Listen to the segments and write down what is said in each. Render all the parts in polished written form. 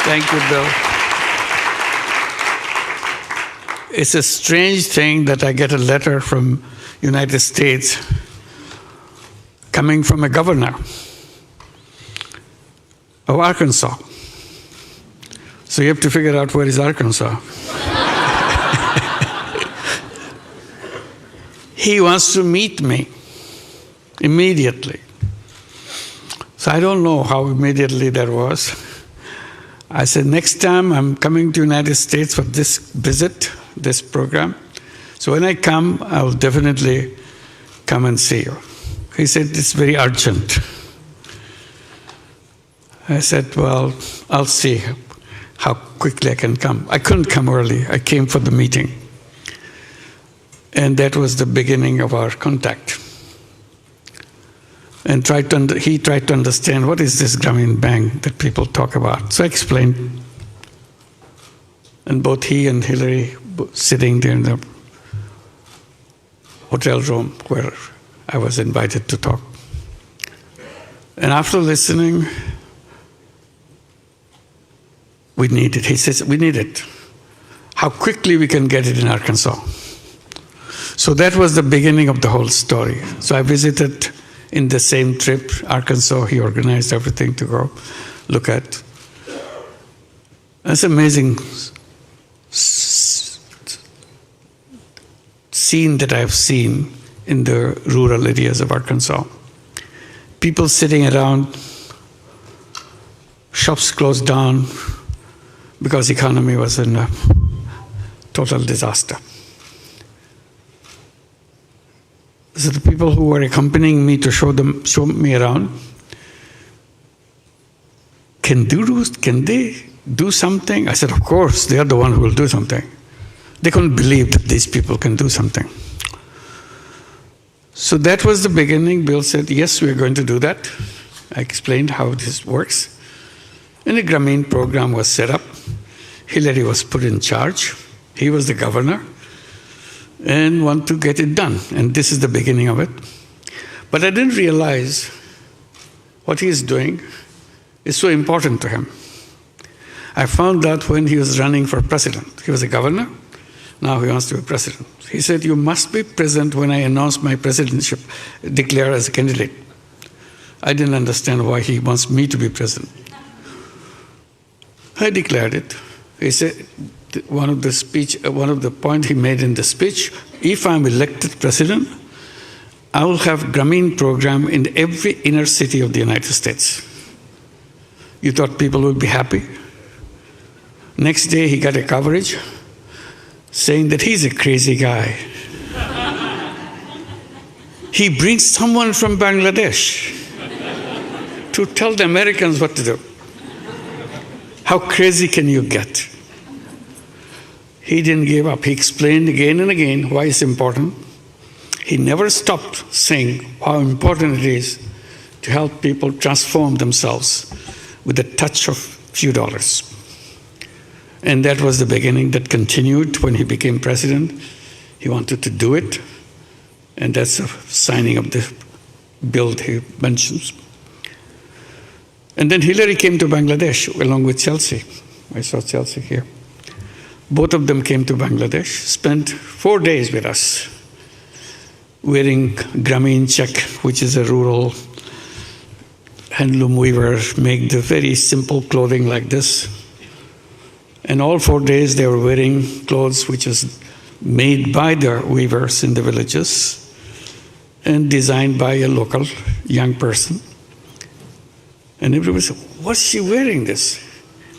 Thank you, Bill. It's a strange thing that I get a letter from United States coming from a governor of Arkansas. So you have to figure out where is Arkansas. He wants to meet me immediately. So I don't know how immediately that was. I said, next time I'm coming to the United States for this visit, this program. So when I come, I'll definitely come and see you. He said, it's very urgent. I said, well, I'll see how quickly I can come. I couldn't come early. I came for the meeting. And that was the beginning of our contact. And he tried to understand, what is this Grameen Bank that people talk about? So I explained. And both he and Hillary sitting there in the hotel room where I was invited to talk. And after listening, we need it. He says, we need it. How quickly we can get it in Arkansas. So that was the beginning of the whole story. So I visited in the same trip, Arkansas. He organized everything to go look at. It's amazing scene that I've seen in the rural areas of Arkansas. People sitting around, shops closed down because the economy was in a total disaster. So the people who were accompanying me to show me around, can they do something? I said, of course, they are the one who will do something. They couldn't believe that these people can do something. So that was the beginning. Bill said, yes, we are going to do that. I explained how this works. And the Grameen program was set up. Hillary was put in charge. He was the governor and want to get it done. And this is the beginning of it. But I didn't realize what he is doing is so important to him. I found out when he was running for president. He was a governor. Now he wants to be president. He said, you must be present when I announce my presidentship, declare as a candidate. I didn't understand why he wants me to be president. I declared it. He said, one of the points he made in the speech, if I'm elected president, I will have Grameen program in every inner city of the United States. You thought people would be happy? Next day he got a coverage saying that he's a crazy guy. He brings someone from Bangladesh to tell the Americans what to do. How crazy can you get? He didn't give up. He explained again and again why it's important. He never stopped saying how important it is to help people transform themselves with a touch of few dollars. And that was the beginning that continued when he became president. He wanted to do it. And that's the signing of the bill he mentions. And then Hillary came to Bangladesh along with Chelsea. I saw Chelsea here. Both of them came to Bangladesh, spent 4 days with us, wearing Grameen check, which is a rural handloom weaver, make the very simple clothing like this. And all 4 days they were wearing clothes which is made by the weavers in the villages and designed by a local young person. And everybody said, what's she wearing this?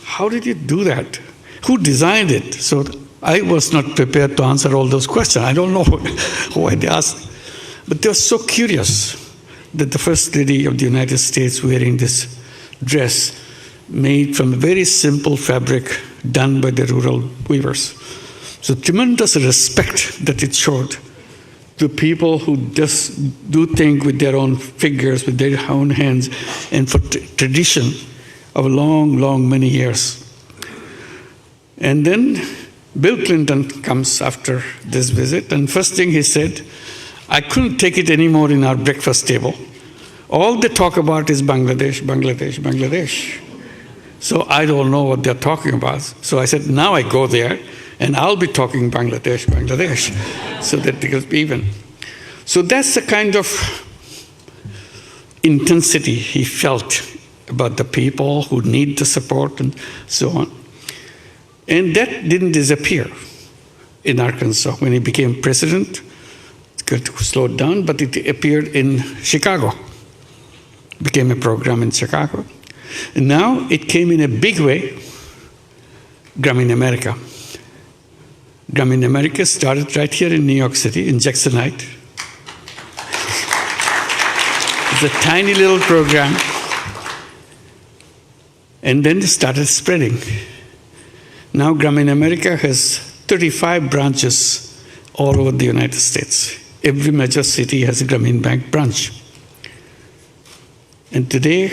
How did you do that? Who designed it? So I was not prepared to answer all those questions. I don't know why they asked. But they were so curious that the First Lady of the United States wearing this dress made from a very simple fabric done by the rural weavers. So tremendous respect that it showed to people who just do things with their own fingers, with their own hands, and for tradition of long, many years. And then Bill Clinton comes after this visit, and first thing he said, I couldn't take it anymore in our breakfast table. All they talk about is Bangladesh, Bangladesh, Bangladesh. So I don't know what they're talking about. So I said, now I go there, and I'll be talking Bangladesh, so that it becomes even. So that's the kind of intensity he felt about the people who need the support and so on. And that didn't disappear in Arkansas. When he became president, it slowed down, but it appeared in Chicago. Became a program in Chicago. And now it came in a big way, Grameen America. Grameen America started right here in New York City, in Jackson Heights. It's a tiny little program. And then it started spreading. Now Grameen America has 35 branches all over the United States. Every major city has a Grameen Bank branch. And today,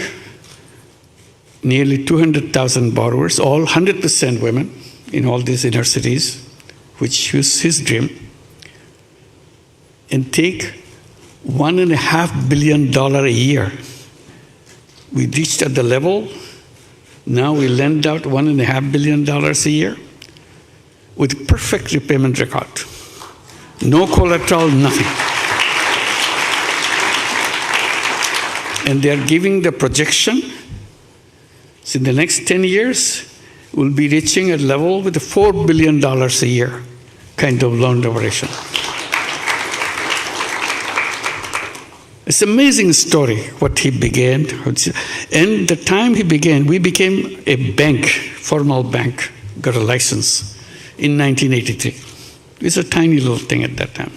nearly 200,000 borrowers, all 100% women in all these inner cities, which use his dream, and take $1.5 billion a year. We reached at the level, now we lend out $1.5 billion a year with perfect repayment record. No collateral, nothing. And they are giving the projection, so in the next 10 years, we'll be reaching a level with $4 billion a year kind of loan duration. It's an amazing story, what he began. And the time he began, we became a bank, formal bank, got a license in 1983. It was a tiny little thing at that time.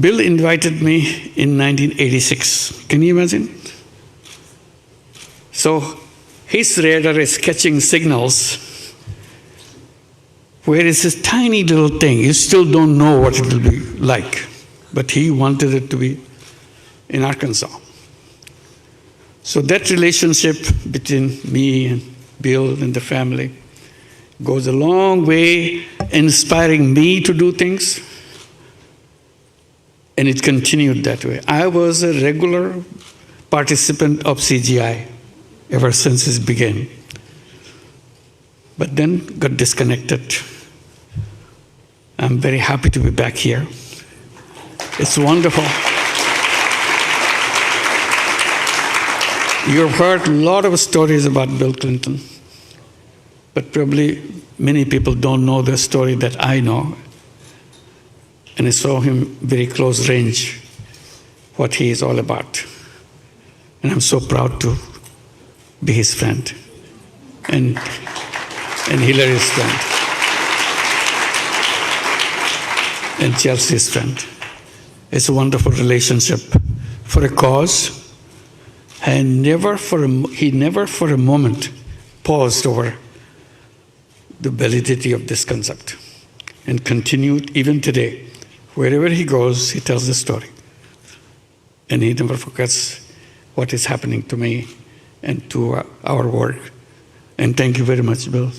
Bill invited me in 1986. Can you imagine? So his radar is catching signals where it's this tiny little thing. You still don't know what it will be like. But he wanted it to be in Arkansas. So that relationship between me and Bill and the family goes a long way, inspiring me to do things. And it continued that way. I was a regular participant of CGI ever since it began. But then got disconnected. I'm very happy to be back here. It's wonderful. You've heard a lot of stories about Bill Clinton, but probably many people don't know the story that I know. And I saw him very close range, what he is all about. And I'm so proud to be his friend and Hillary's friend and Chelsea's friend. It's a wonderful relationship for a cause. And he never for a moment paused over the validity of this concept and continued even today. Wherever he goes, he tells the story. And he never forgets what is happening to me and to our work. And thank you very much, Bill,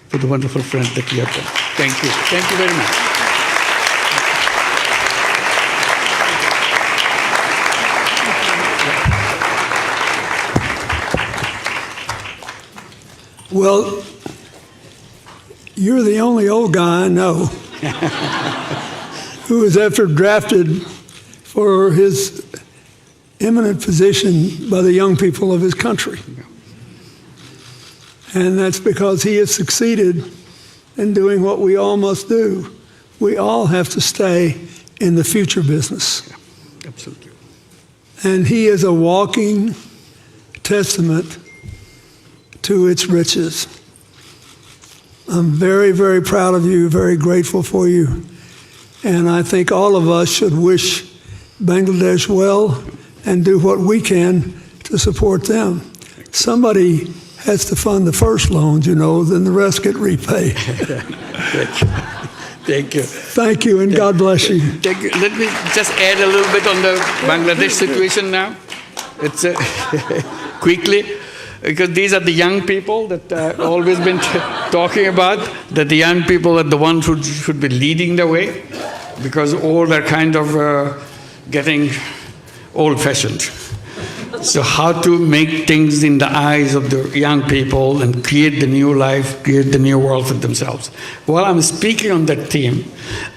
for the wonderful friend that you have been. Thank you. Thank you very much. Well, you're the only old guy I know who was ever drafted for his eminent position by the young people of his country. And that's because he has succeeded in doing what we all must do. We all have to stay in the future business. Yeah, absolutely. And he is a walking testament to its riches. I'm very, very proud of you, very grateful for you. And I think all of us should wish Bangladesh well and do what we can to support them. Somebody has to fund the first loans, then the rest get repaid. Thank you. Thank you, and God bless you. Thank you. Let me just add a little bit on the Bangladesh situation now. It's quickly. Because these are the young people that I've always been talking about, that the young people are the ones who should be leading the way, because old are kind of getting old-fashioned. So how to make things in the eyes of the young people and create the new life, create the new world for themselves. While I'm speaking on that theme,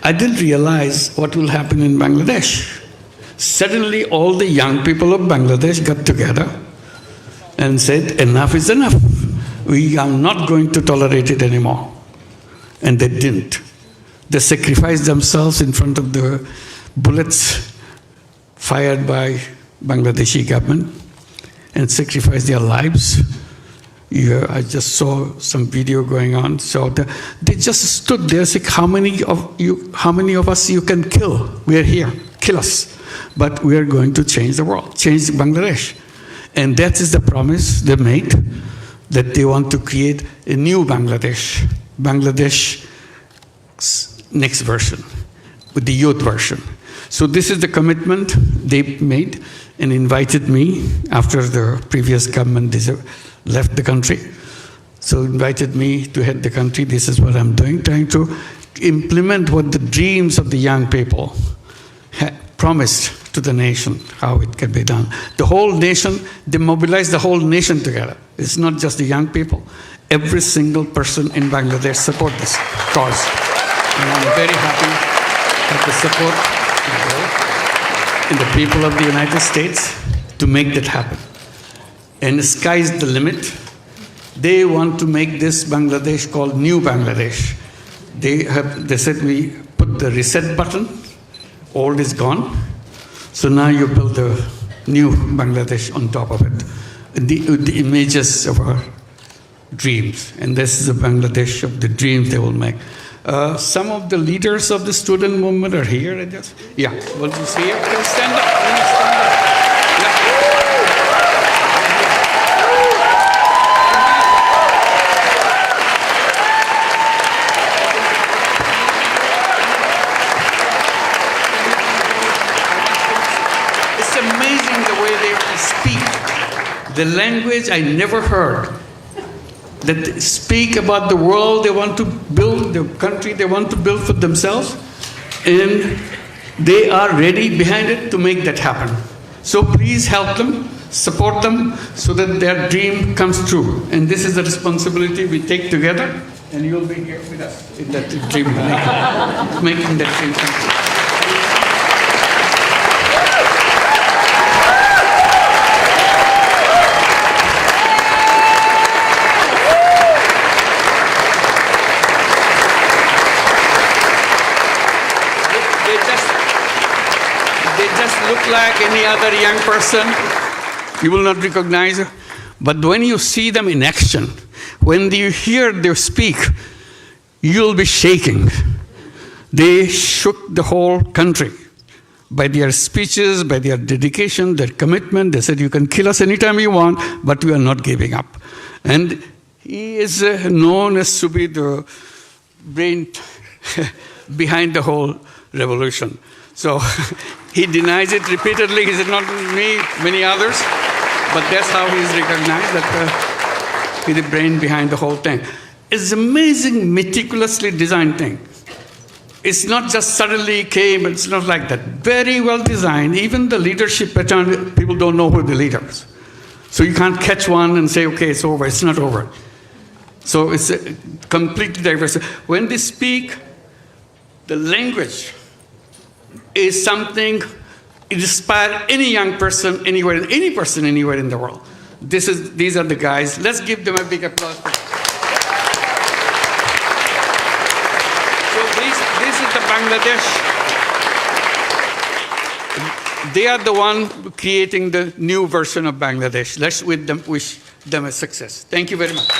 I didn't realize what will happen in Bangladesh. Suddenly all the young people of Bangladesh got together and said, enough is enough. We are not going to tolerate it anymore. And they didn't. They sacrificed themselves in front of the bullets fired by Bangladeshi government and sacrificed their lives. I just saw some video going on. So they just stood there, saying, how many of us you can kill? We are here, kill us. But we are going to change the world, change Bangladesh. And that is the promise they made, that they want to create a new Bangladesh, Bangladesh next version, with the youth version. So this is the commitment they made and invited me after the previous government left the country. So invited me to head the country. This is what I'm doing, trying to implement what the dreams of the young people had promised to the nation, how it can be done. The whole nation, they mobilized the whole nation together. It's not just the young people. Every single person in Bangladesh support this cause. And I'm very happy at the support in the people of the United States to make that happen. And the sky's the limit. They want to make this Bangladesh called New Bangladesh. They said we put the reset button, old is gone. So now you build a new Bangladesh on top of it. The images of our dreams. And this is the Bangladesh of the dreams they will make. Some of the leaders of the student movement are here, I guess. Yeah, will you see it? Can you stand up? Can you stand up? Yeah. It's amazing the way they speak. The language I never heard. That speak about the world they want to build, the country they want to build for themselves, and they are ready behind it to make that happen. So please help them, support them, so that their dream comes true. And this is the responsibility we take together, and you'll be here with us in that dream, making that dream come true. Look like any other young person, you will not recognize her. But when you see them in action, when you hear them speak, you'll be shaking. They shook the whole country by their speeches, by their dedication, their commitment. They said, you can kill us anytime you want, but we are not giving up. And he is known as to be the brain behind the whole revolution. So he denies it repeatedly. He said, not me, many others. But that's how he's recognized, that he's the brain behind the whole thing. It's amazing, meticulously designed thing. It's not just suddenly came, it's not like that. Very well designed. Even the leadership pattern, people don't know who the leader is. So you can't catch one and say, okay, it's over. It's not over. So it's completely diverse. When they speak, the language is something it inspires any young person anywhere, any person anywhere in the world. These are the guys. Let's give them a big applause. So this is the Bangladesh. They are the one creating the new version of Bangladesh. Let's wish them a success. Thank you very much.